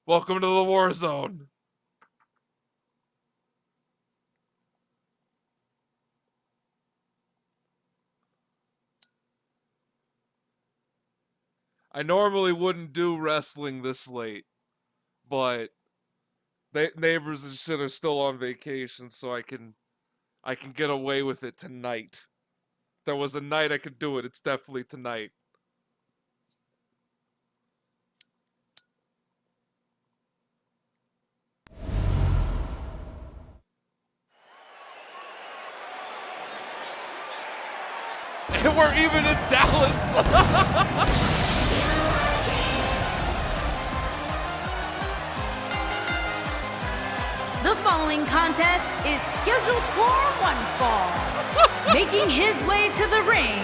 Welcome to the war zone. I normally wouldn't do wrestling this late, but neighbors and shit are still on vacation, so I can get away with it tonight. If there was a night I could do it, it's definitely tonight. And we're even in Dallas. The following contest is scheduled for one fall. Making his way to the ring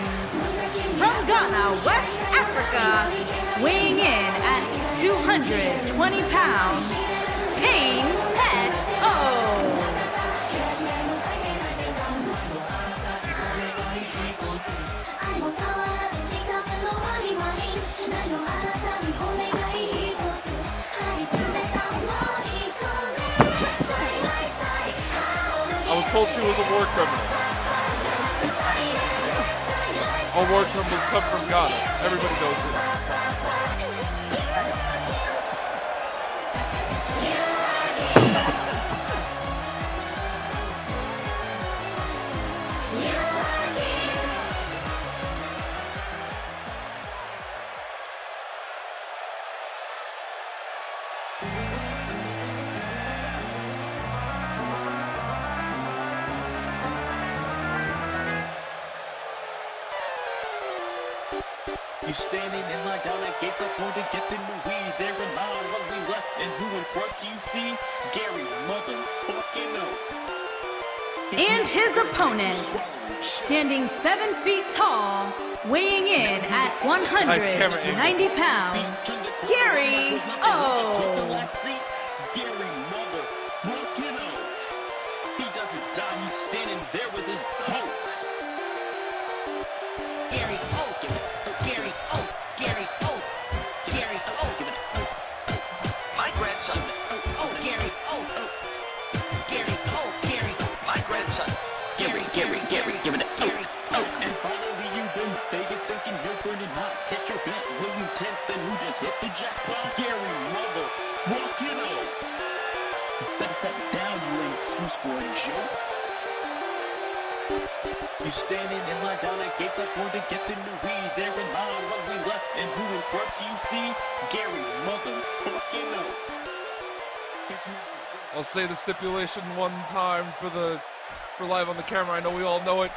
from Ghana, West Africa, weighing in at 220 pounds, Pain Pet O. I was told she was a war criminal. All war criminals come from Ghana. Everybody knows this. You standing in line down at gates up on to get the new weed. There in line, what we left and who in front do you see? Gary, motherfucking no. And his opponent, standing 7 feet tall, weighing in at 190 pounds, Gary O. Gary, motherfucking O. He doesn't die, he's standing there with his hope. Gary O. Gary O. Gary O. Gary O. My grandson. Oh, Gary O. Gary O. Gary, my grandson. Gary, give it a Gary O. And finally you in Vegas thinking you're burning hot. Test your bet, will you tense, then who just hit the jackpot? Gary, motherfucking O. Better step down, you ain't excuse for a joke. You standing in line down at gates up going to get the new weed. There in line, what we left and who in front do you see? Gary, motherfucking O. I'll say the stipulation one time for live on the camera. I know we all know it.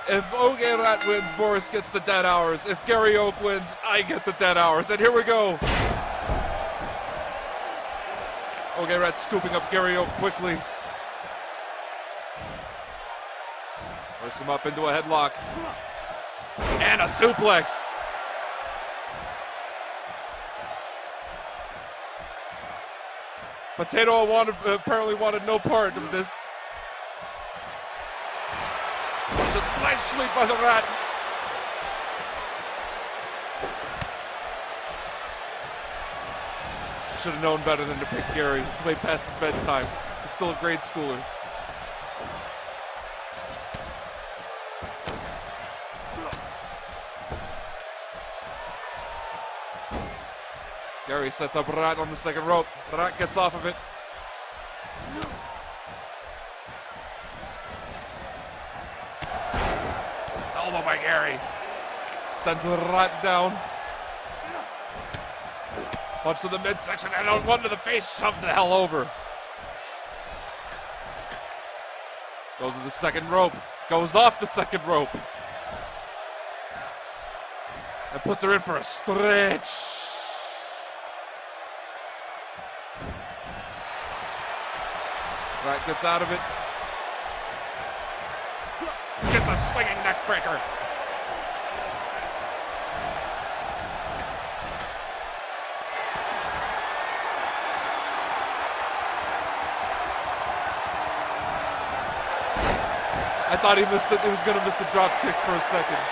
If Ogey Rrat wins, Boris gets the dead hours. If Gary Oak wins, I get the dead hours. And here we go. Ogey Rrat scooping up Gary Oak quickly. Force him up into a headlock. And a suplex. Potato apparently wanted no part of this. There's a nice sweep by the Rat. Should have known better than to pick Gary. It's way past his bedtime. He's still a grade schooler. Gary sets up Rrat on the second rope. Rrat gets off of it. Elbow by Gary. Sends Rrat down. Punch to the midsection and on one to the face, shoved the hell over. Goes to the second rope. Goes off the second rope. And puts her in for a stretch. Rrat gets out of it. Gets a swinging neck breaker. I thought he missed it. He was going to miss the drop kick for a second.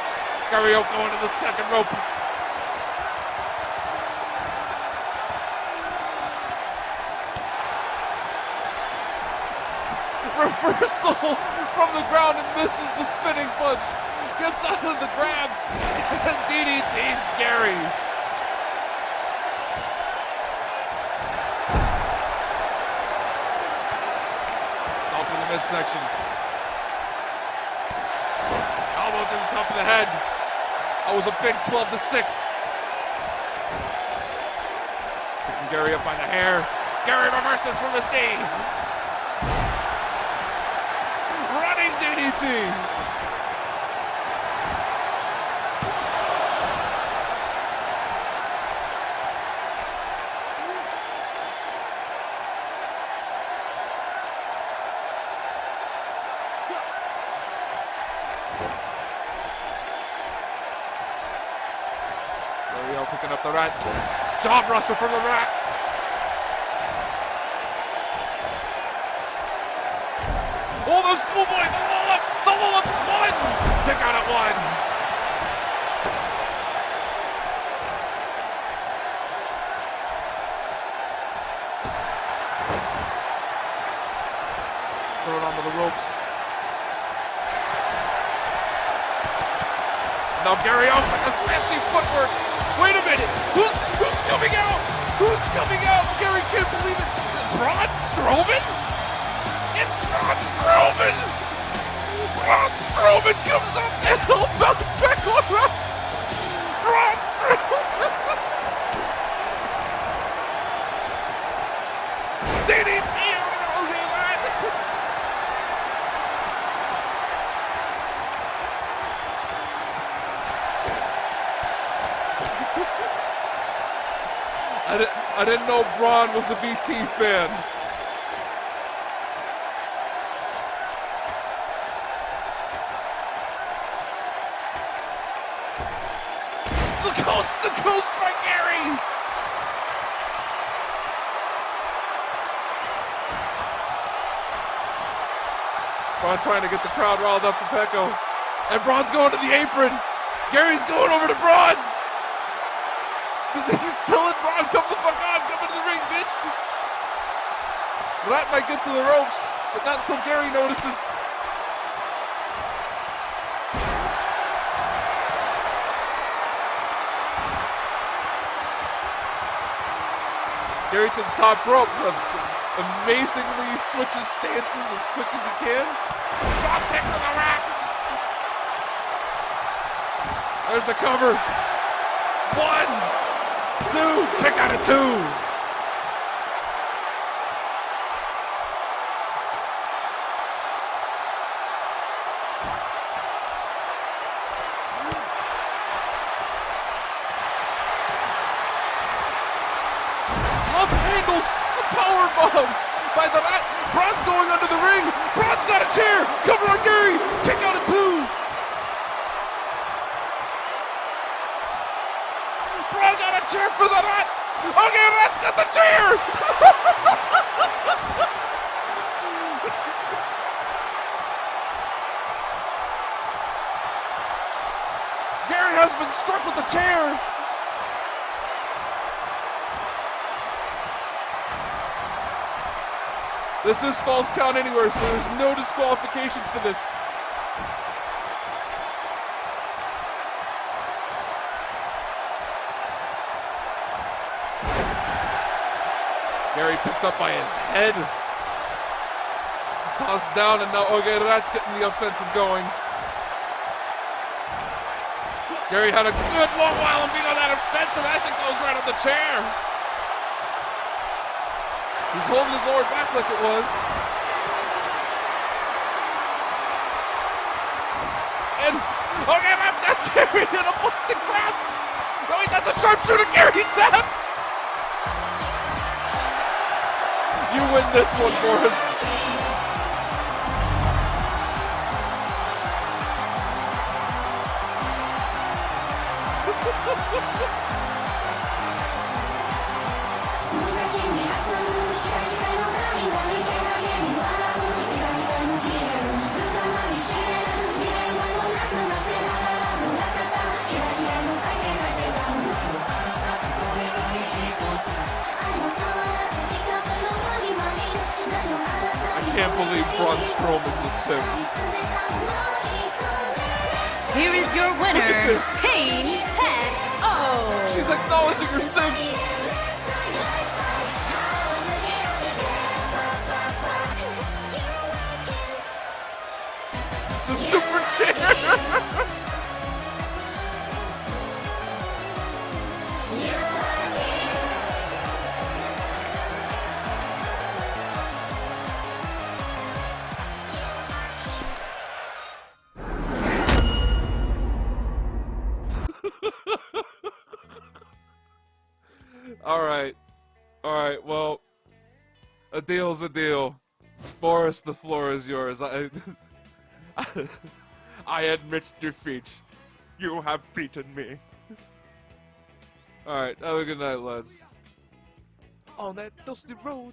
Gary Oak going to the second rope. reversal from the ground and misses the spinning punch. Gets out of the grab and DDTs Gary. Stopped in the midsection. Elbow to the top of the head. That was a big 12-6. Picking Gary up by the hair. Gary reverses from his knee. Running DDT. Picking up the Rat. Jaw buster from the Rat. Oh, the schoolboy, the wallop, one. Check out at one. Let's throw it onto the ropes. Now Gary out with this fancy footwork. Wait a minute! Who's coming out? Who's coming out? Gary can't believe it. Braun Strowman? It's Braun Strowman! Braun Strowman comes out to help out Pecora! Braun Strowman! DDT! I didn't know Braun was a BT fan. The coast to coast by Gary. Braun trying to get the crowd riled up for Pecco. And Braun's going to the apron. Gary's going over to Braun. He's telling Braun, come the fuck on, come into the ring, bitch. Rat might get to the ropes, but not until Gary notices. Gary to the top rope, amazingly switches stances as quick as he can. Drop kick to the Rat. There's the cover. 1, 2, kick out of 2. Top handles powerbomb by the Rat. Braun's going under the ring. Braun's got a chair. Cover on Gary. Kick out of 2. Braun got a chair for the Rat. Okay, Rat's got the chair. Gary has been struck with the chair. This is Falls Count Anywhere, so there's no disqualifications for this. Gary picked up by his head. Tossed down, and now Ogey Rrat's getting the offensive going. Gary had a good long while of being on that offensive. I think that was right on the chair. He's holding his lower back like it was. And Ogey Rrat's got Gary in a busted grab. No, wait, that's a sharpshooter. Gary taps. You win this one, Boris. I can't believe Braun Strowman's a simp. Here is your Look winner, at this. Pain Pet O. She's acknowledging her simp. The super chair. All right. Well, a deal's a deal. Boris, the floor is yours. I admit defeat. You have beaten me. All right. Have a good night, lads. On that dusty road.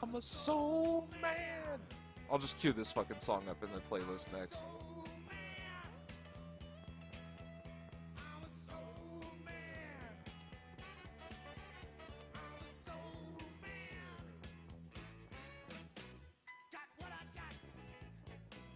I'm a soul man. I'll just cue this fucking song up in the playlist next.